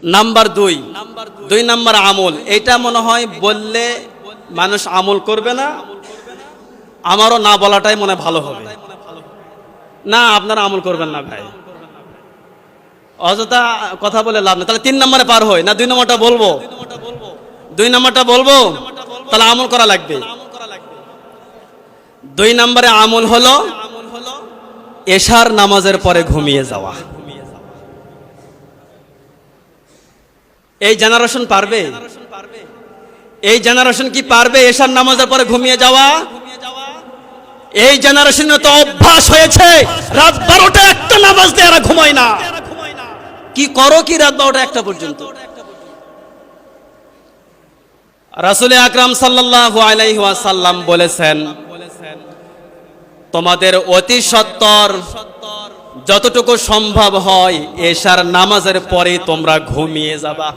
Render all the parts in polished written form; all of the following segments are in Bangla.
নাম্বার 2, 2 নাম্বার আমল। এটা মনে হয় বললে মানুষ আমল করবে না, আমারও না বলাটাই মনে ভালো হবে। না, আপনারা আমল করবেন না ভাই, অযথা কথা বলে লাভ নেই। তাহলে 3 নম্বরে পার হয় না, 2 নম্বরটা বলবো? 2 নম্বরটা বলবো, তাহলে আমল করা লাগবে। 2 নম্বরে আমল হলো এশার নামাজের পরে ঘুমিয়ে যাওয়া। এই জেনারেশন পারবে? এই জেনারেশন কি পারবে এশার নামাজের পরে ঘুমিয়ে যাওয়া? এই জেনারেশনে তো অভ্যাস হয়েছে রাত 12টা 1টা নামাজ দিয়ে এরা ঘুমায় না। কি করো কি রাত 12টা 1টা পর্যন্ত? রাসূল আকরাম সাল্লাল্লাহু আলাইহি ওয়াসাল্লাম বলেছেন, তোমাদের অতি সত্বর যতটুকু সম্ভব হয় এশার নামাজের পরে তোমরা ঘুমিয়ে যাবা।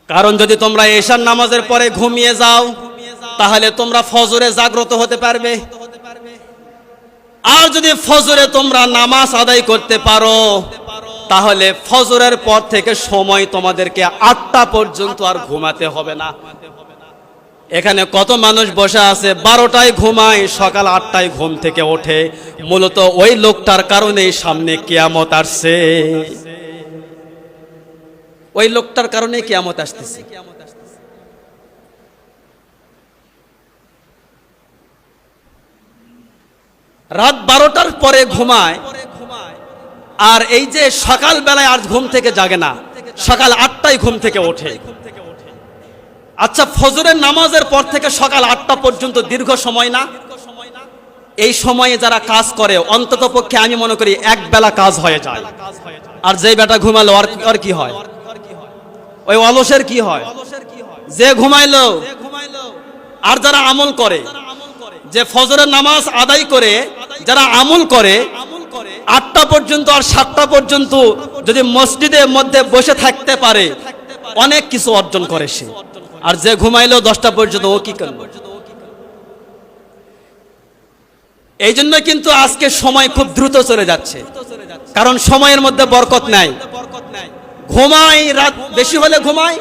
কারণ যদি তোমরা এশার নামাজের পরে ঘুমিয়ে যাও তাহলে তোমরা ফজরে জাগ্রত হতে পারবে। আর যদি ফজরে তোমরা নামাজ আদায় করতে পারো তাহলে ফজরের পর থেকে সময় তোমাদেরকে 8টা পর্যন্ত আর ঘুমাতে হবে না। এখানে কত মানুষ বসে আছে 12টায় ঘুমায়, সকাল 8টায় ঘুম থেকে ওঠে। মূলত ওই লোকটার কারণেই সামনে কিয়ামত আসছে, ওই লোকটার কারণে কিয়ামত আসতেছে। রাত 12টার পরে ঘুমায়, আর এই যে সকাল বেলায় আর ঘুম থেকে জাগে না, সকাল 8টায় ঘুম থেকে ওঠে। আচ্ছা, ফজরের নামাজের পর থেকে সকাল 8টা পর্যন্ত দীর্ঘ সময় না? এই সময়ে যারা কাজ করে অন্তত পক্ষে আমি মনে করি এক বেলা কাজ হয়ে যায়। আর যে বেটা ঘুমালো আর কি হয়? ওই অলসের কি হয়? যে ঘুমাইলো। আর যারা আমল করে, যে ফজরের নামাজ আদায় করে যারা আমল করে 8টা পর্যন্ত আর 7টা পর্যন্ত যদি মসজিদের মধ্যে বসে থাকতে পারে অনেক কিছু অর্জন করে সে। আর যে ঘুমাইলো 10টা পর্যন্ত ও কি করবে? এই জন্য কিন্তু আজকে সময় খুব দ্রুত চলে যাচ্ছে, কারণ সময়ের মধ্যে বরকত নাই। ঘুমাই রাত বেশি হলে ঘুমাই,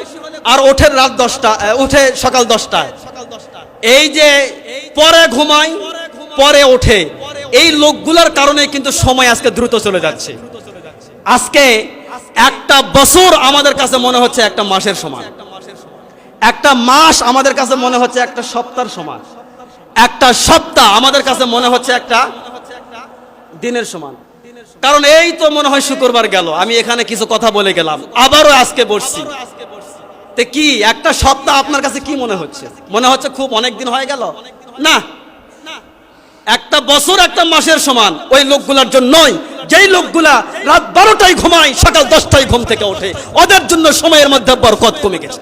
আর ওঠে রাত 10টা, উঠে সকাল 10টায়। এই যে পরে ঘুমাই পরে ওঠে, এই লোকগুলোর কারণে কিন্তু সময় আজকে দ্রুত চলে যাচ্ছে। আজকে একটা বছর আমাদের কাছে মনে হচ্ছে একটা মাসের সমান, একটা মাস আমাদের কাছে মনে হচ্ছে একটা সপ্তাহের সমান, একটা সপ্তাহ আমাদের কাছে মনে হচ্ছে একটা দিনের সমান। কারণ এই তো মনে হয় শুক্রবার গেল, আমি এখানে কিছু কথা বলে গেলাম, আবারও আজকে বসছি। তে কি একটা সপ্তাহ আপনার কাছে কি মনে হচ্ছে? মনে হচ্ছে খুব অনেক দিন হয়ে গেল? না, একটা বছর একটা মাসের সমান ওই লোকগুলোর জন্যই, যেই লোকগুলা রাত 12টায় ঘুমায় সকাল 10টায় ঘুম থেকে ওঠে, ওদের জন্য সময়ের মধ্যে বরকত কমে গেছে।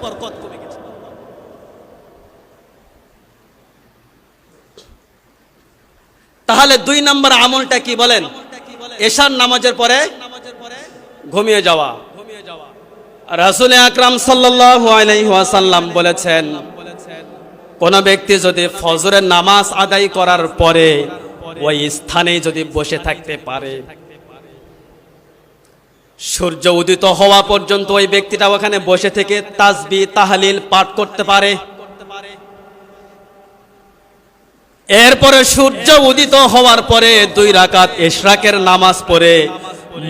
তাহলে 2 নম্বর আমলটা কি বলেন? এশার নামাজের পরে ঘুমিয়ে যাওয়া। রাসূল আকরাম সাল্লাল্লাহু আলাইহি ওয়াসাল্লাম বলেছেন, কোন ব্যক্তি যদি ফজরের নামাজ আদায় করার পরে ওই স্থানে যদি বসে থাকতে পারে, সূর্য উদিত হওয়া পর্যন্ত ওই ব্যক্তিটা ওখানে বসে থেকে তাসবিহ তাহলিল পাঠ করতে পারে, এরপরে সূর্য উদিত হওয়ার পরে 2 রাকাত ইশরাকের নামাজ পড়ে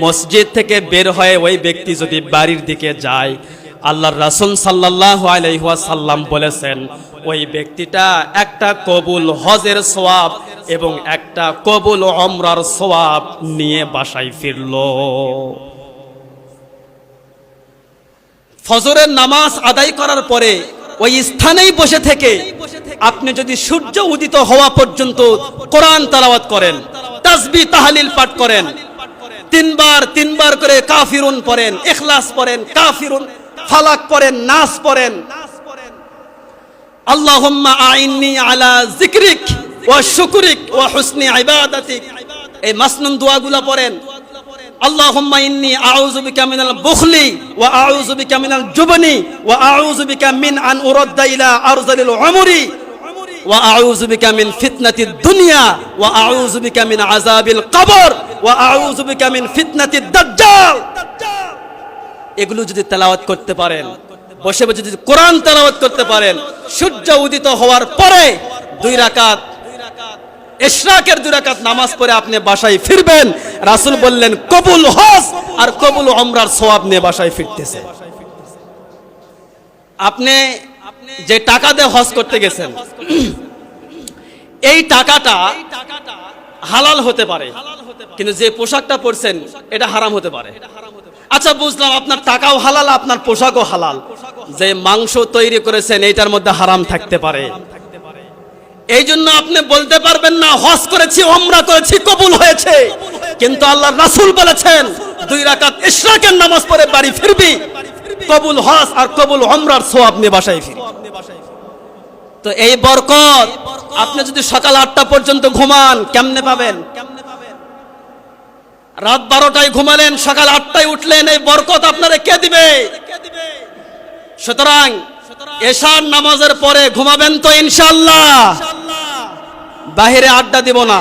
মসজিদ থেকে বের হয়ে ওই ব্যক্তি যদি বাড়ির দিকে যায়, আল্লাহর রাসূল সাল্লাল্লাহু আলাইহি ওয়াসাল্লাম বলেছেন ওই ব্যক্তিটা একটা কবুল হজের সওয়াব এবং একটা কবুল উমরার সওয়াব নিয়ে বাসায় ফিরল। ফজরের নামাজ আদায় করার পরে ওই স্থানেই বসে থেকে আপনি যদি সূর্য উদিত হওয়া পর্যন্ত কোরআন তেলাওয়াত করেন, তাসবিহ তাহলিল পাঠ করেন, 3 বার করে কাফিরুন পড়েন, ইখলাস পড়েন, কাফিরুন, ফালাক পড়েন, নাস পড়েন, আল্লাহুম্মা আইন্নি আলা যিকরিক ওয়া শুকরিক ওয়া হুসনি ইবাদাতিক, এই মাসনুন দোয়াগুলো পড়েন। আল্লাহুম্মা ইন্নী আউযু বিকা মিনাল বুখলি ওয়া আউযু বিকা মিনাল জুবনি ওয়া আউযু বিকা মিন আন উরাদ্দা ইলা আরযালিল উমরি ওয়া আউযু বিকা মিন ফিতনাতিদ দুনিয়া ওয়া আউযু বিকা মিন আযাবিল কবর ওয়া আউযু বিকা মিন ফিতনাতিদ দাজ্জাল। এগুলো যদি তেলাওয়াত করতে পারেন, বসে বসে যদি কোরআন তেলাওয়াত করতে পারেন, সূর্য উদিত হওয়ার পরে 2 রাকাত ইশরাকের 2 রাকাত নামাজ পড়ে আপনি বাসায় ফিরবেন। রাসূল বললেন কবুল হজ আর কবুল উমরার সওয়াব নিয়ে বাসায় ফিরতেছে। আপনি যে টাকা দিয়ে হজ করতে গেছেন, এই টাকাটা হালাল হতে পারে, কিন্তু যে পোশাকটা পরছেন এটা হারাম হতে পারে। আচ্ছা বুঝলাম, আপনার টাকাও হালাল, আপনার পোশাকও হালাল, যে মাংস তৈরি করেছেন এইটার মধ্যে হারাম থাকতে পারে। এই জন্য আপনি বলতে পারবেন না হজ করেছি, উমরা করেছি, কবুল হয়েছে, কিন্তু আল্লাহর রাসূল বলেছেন 2 রাকাত ইশরাকের নামাজ পড়ে বাড়ি ফিরবি, কবুল হজ আর কবুল উমরার সওয়াব নিয়ে বাসায় ফিরবি। তো এই বরকত আপনি যদি সকাল 8টা পর্যন্ত ঘুমান কেমনে পাবেন? রাত 12টায় ঘুমালেন, সকাল 8টায় উঠলেন, এই বরকত আপনারে কে দিবে? সুতরাং এশার নামাজের পরে ঘুমাবেন তো ইনশাআল্লাহ। বাহিরে আড্ডা দিব না,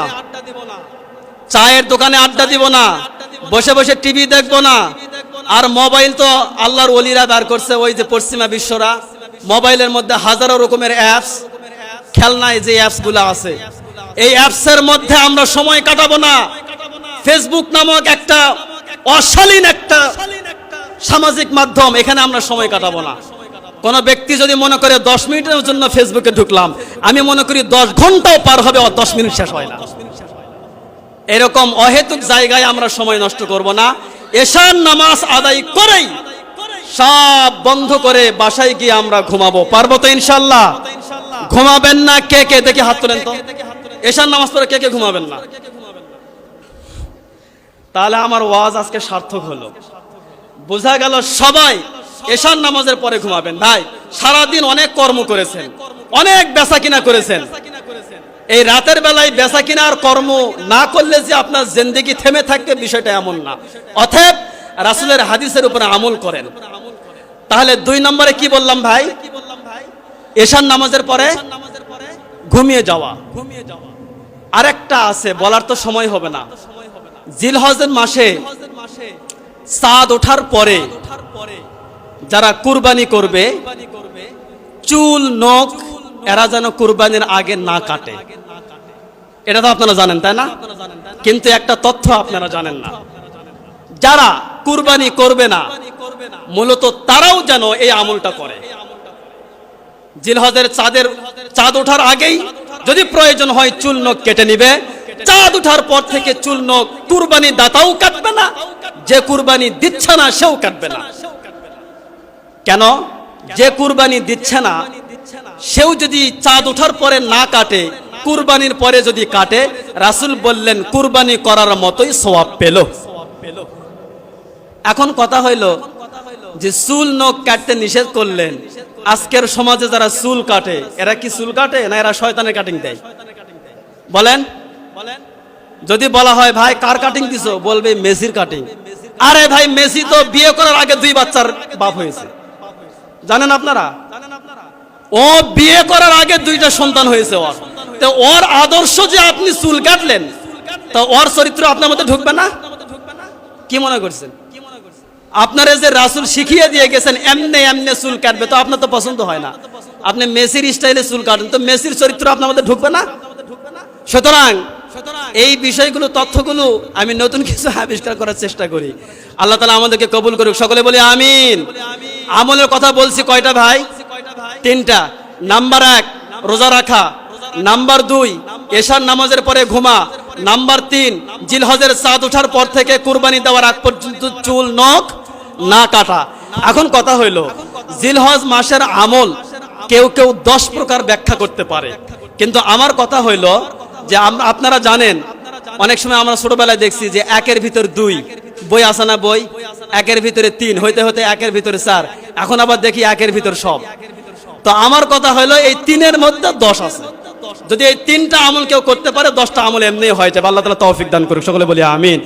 চায়ের দোকানে আড্ডা দিব না, বসে বসে টিভি দেখবো না। আর মোবাইল তো আল্লাহর ওলিরা বার করছে, ওই যে পশ্চিমা বিশ্বরা, মোবাইলের মধ্যে হাজারো রকমের অ্যাপস, খেলনায় যে অ্যাপসগুলো আছে, এই অ্যাপসের মধ্যে আমরা সময় কাটাবো না। ফেসবুক নামক একটা অশালীন একটা সামাজিক মাধ্যম, এখানে আমরা সময় কাটাবো না। কোন ব্যক্তি যদি মনে করে 10 মিনিটের জন্য ফেসবুকে ঢুকলাম, আমি মনে করি 10 ঘন্টাও পার হবে, 10 মিনিট শেষ হয় না। এরকম অহেতুক জায়গায় আমরা সময় নষ্ট করব না। এশার নামাজ আদায় করেই সব বন্ধ করে বাসায় গিয়ে আমরা ঘুমাবো, পারবো তো ইনশাআল্লাহ? ঘুমাবেন না কে কে দেখি হাত তোলেন তো। এশার নামাজ পড়ে কে কে ঘুমাবেন না? তাহলে আমার ওয়াজ আজকে সার্থক হলো। বোঝা গেল সবাই এশার নামাজের পরে ঘুমাবেন। ভাই সারাদিন অনেক কর্ম করেছেন, অনেক বেচা কিনা করেছেন, এই রাতের বেলায় বেচা কিনা আর কর্ম না করলে যে আপনার জিন্দেগি থেমে থাকবে বিষয়টা এমন না। অতএব রাসূলের হাদিসের উপরে আমল করেন। তাহলে 2 নম্বরে কি বললাম ভাই? এশার নামাজের পরে ঘুমিয়ে যাওয়া। আরেকটা আছে, বলার তো সময় হবে না। জিলহজের মাসে চাঁদ ওঠার পরে যারা কুরবানি করবে, চুল নখ এরা যেন কুরবানির আগে না কাটে। এটা তো আপনারা জানেন তাই না? কিন্তু একটা তথ্য আপনারা জানেন না, যারা কুরবানি করবে না মূলত তারাও যেন এই আমলটা করে। জিলহজের চাঁদ ওঠার আগেই যদি প্রয়োজন হয় চুল নখ কেটে নিবে। চাঁদ ওঠার পর থেকে চুল নখ কুরবানি দাতাও কাটবে না, যে কুরবানি দিচ্ছে না সেও কাটবে না। কেন? যে কুরবানি দিচ্ছে না সেও যদি চাঁদ ওঠার পরে না কাটে, কুরবানির পরে যদি কাটে, রাসূল বললেন কুরবানি করার মতোই সওয়াব পেল। এখন কথা হইল যে চুল নখ কাটতে নিষেধ করলেন, আজকের সমাজে যারা চুল কাটে এরা কি চুল কাটে না এরা শয়তানের কাটিং দেয়? বলেন। যদি বলা হয় ভাই কার কাটিং দিছো, বলবে মেসির কাটিং। আরে ভাই মেসি তো বিয়ে করার আগে 2 বাচ্চার বাপ হয়েছে, জানেন আপনারা? ও বিয়ে করার আগে 2টা সন্তান হয়েছে ওর। তো ওর আদর্শ যে আপনি চুল কাটলেন, তো ওর চরিত্র আপনার মধ্যে ঢুকবে না? কি মনে করছেন? আপনারা যে রাসূল শিখিয়ে দিয়ে গেছেন এমনে এমনে চুল কাটবে, তো আপনার তো পছন্দ হয় না। আপনি মেসির স্টাইলে চুল কাটেন, তো মেসির চরিত্র আপনার মধ্যে ঢুকবে না? সুতরাং এই বিষয়গুলো, তথ্যগুলো আমি নতুন কিছু আবিষ্কার করার চেষ্টা করি। আল্লাহ তাআলা আমাদেরকে কবুল করুক, সকলে বলি আমিন। আমলের কথা বলছি কয়টা ভাই? 3টা। নাম্বার 1 রোজা রাখা, নাম্বার 2 এশার নামাজের পরে ঘুমা, নাম্বার 3 জিলহজের চাঁদ ওঠার পর থেকে কুরবানি দেওয়ার আগ পর্যন্ত চুল নখ না কাটা। এখন কথা হইল জিলহজ মাসের আমল কেউ কেউ 10 প্রকার ব্যাখ্যা করতে পারে, কিন্তু আমার কথা হইল যে আপনারা জানেন অনেক সময় আমরা ছোটবেলায় দেখছি যে 1-এর ভিতর 2 বই আছে না, বই 1-এর ভিতরে 3 হইতে হইতে 1-এর ভিতরে 4, এখন আবার দেখি 1-এর ভিতর সব। তো আমার কথা হইল এই 3-এর মধ্যে 10 আছে। যদি এই 3টা আমল কেউ করতে পারে 10টা আমল এমনি হয়ে যাবে। আল্লাহ তাআলা তৌফিক দান করুক, সকলে বলি আমিন।